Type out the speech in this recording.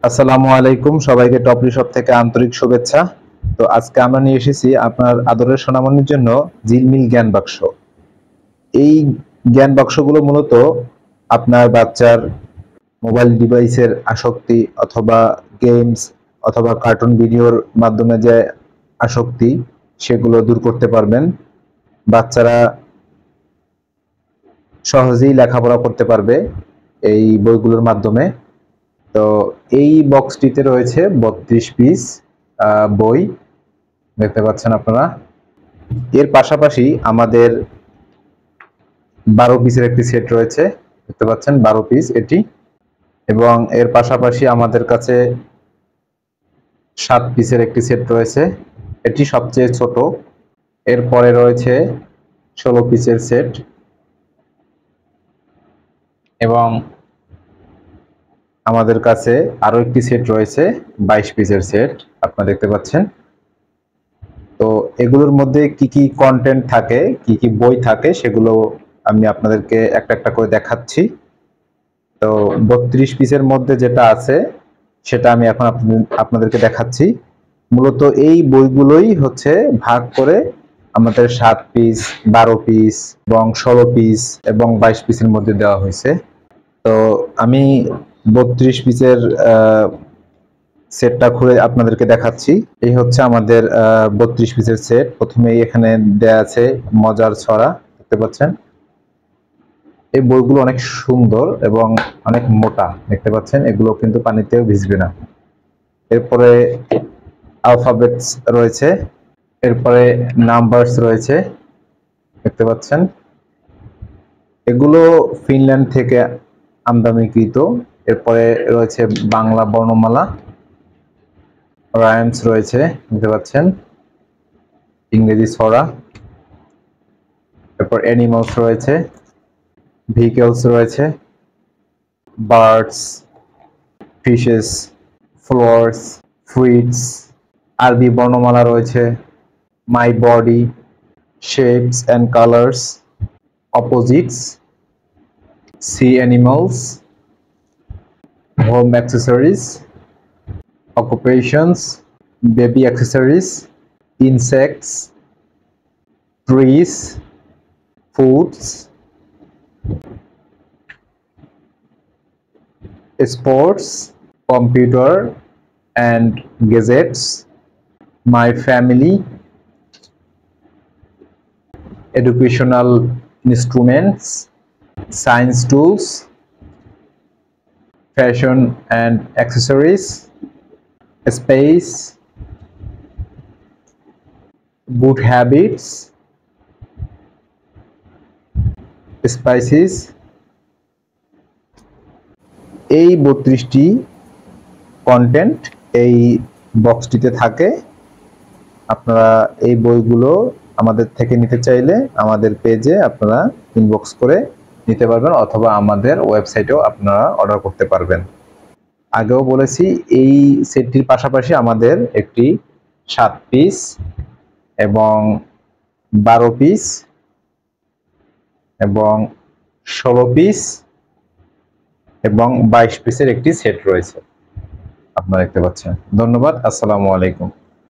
আসসালামু আলাইকুম, সবাইকে টপলি শপ থেকে আন্তরিক শুভেচ্ছা। তো আজকে আমরা নিয়ে এসেছি আপনার আদরের সোনামণির জন্য ঝিলমিল জ্ঞান বাক্স। এই জ্ঞান বাক্সগুলো মূলত আপনার বাচ্চার মোবাইল ডিভাইসের আসক্তি অথবা গেমস অথবা কার্টুন ভিডিওর মাধ্যমে যে আসক্তি সেগুলো দূর করতে পারবেন। বাচ্চারা সহজেই লেখাপড়া করতে পারবে এই বইগুলোর মাধ্যমে। তো এই বক্সটিতে রয়েছে 32 পিস বই, দেখতে পাচ্ছেন আপনারা। এর পাশাপাশি আমাদের 12 পিসের একটি সেট রয়েছে, দেখতে পাচ্ছেন 12 পিস এটি। এবং এর পাশাপাশি আমাদের কাছে 7 পিসের একটি সেট রয়েছে, এটি সবচেয়ে ছোট। এরপরে রয়েছে 16 পিসের সেট এবং আমাদের কাছে আরো একটি সেট রয়েছে 22 পিসের সেট, আপনারা দেখতে পাচ্ছেন। তো এগুলোর মধ্যে কি কি কন্টেন্ট থাকে, কি কি বই থাকে, সেগুলো আমি আপনাদেরকে একটা একটা করে দেখাচ্ছি। তো 32 পিসের মধ্যে যেটা আছে সেটা আমি এখন আপনাদেরকে দেখাচ্ছি। মূলত এই বইগুলোই হচ্ছে ভাগ করে আমাদের 7 পিস, 12 পিস এবং 16 পিস এবং 22 পিসের মধ্যে দেওয়া হয়েছে। তো আমি 32 পিসের সেটটা খুলে আপনাদেরকে দেখাচ্ছি। এই হচ্ছে আমাদের 32 পিসের সেট। প্রথমেই এখানে দেয়া আছে মজার ছড়া, দেখতে পাচ্ছেন। এই বইগুলো অনেক সুন্দর এবং অনেক মোটা, দেখতে পাচ্ছেন। এগুলো কিন্তু পানিতেও ভিজবে না। এরপরে অ্যালফাবেটস রয়েছে, এরপরে নাম্বারস রয়েছে, দেখতে পাচ্ছেন। এগুলো ফিনল্যান্ড থেকে আমদানিকৃত। এরপরে রয়েছে বাংলা বর্ণমালা, রাইমস রয়েছে, দেখতে পাচ্ছেন, ইংরেজি ছড়া। এরপর অ্যানিমালস রয়েছে, ভেহিকলস রয়েছে, বার্ডস, ফিশেস, ফ্লাওয়ার্স, ফ্রুইটস। আরবি বর্ণমালা রয়েছে, my body, shapes and colours, opposites, sea animals, home accessories, occupations, baby accessories, insects, trees, foods, sports, computer and gadgets, my family, educational instruments, science tools, fashion and accessories, space, good habits, spices। এই 32টি content এই বক্সটিতে থাকে। আপনারা এই বইগুলো আমাদের থেকে নিতে চাইলে আমাদের পেজে আপনারা ইনবক্স করে নিতে পারবেন অথবা আমাদের ওয়েবসাইটেও আপনারা অর্ডার করতে পারবেন। আগেও বলেছি, এই সেটটির পাশাপাশি আমাদের একটি 7 পিস এবং 12 পিস এবং 16 পিস এবং 22 পিসের একটি সেট রয়েছে, আপনারা দেখতে পাচ্ছেন। ধন্যবাদ, আসসালামু আলাইকুম।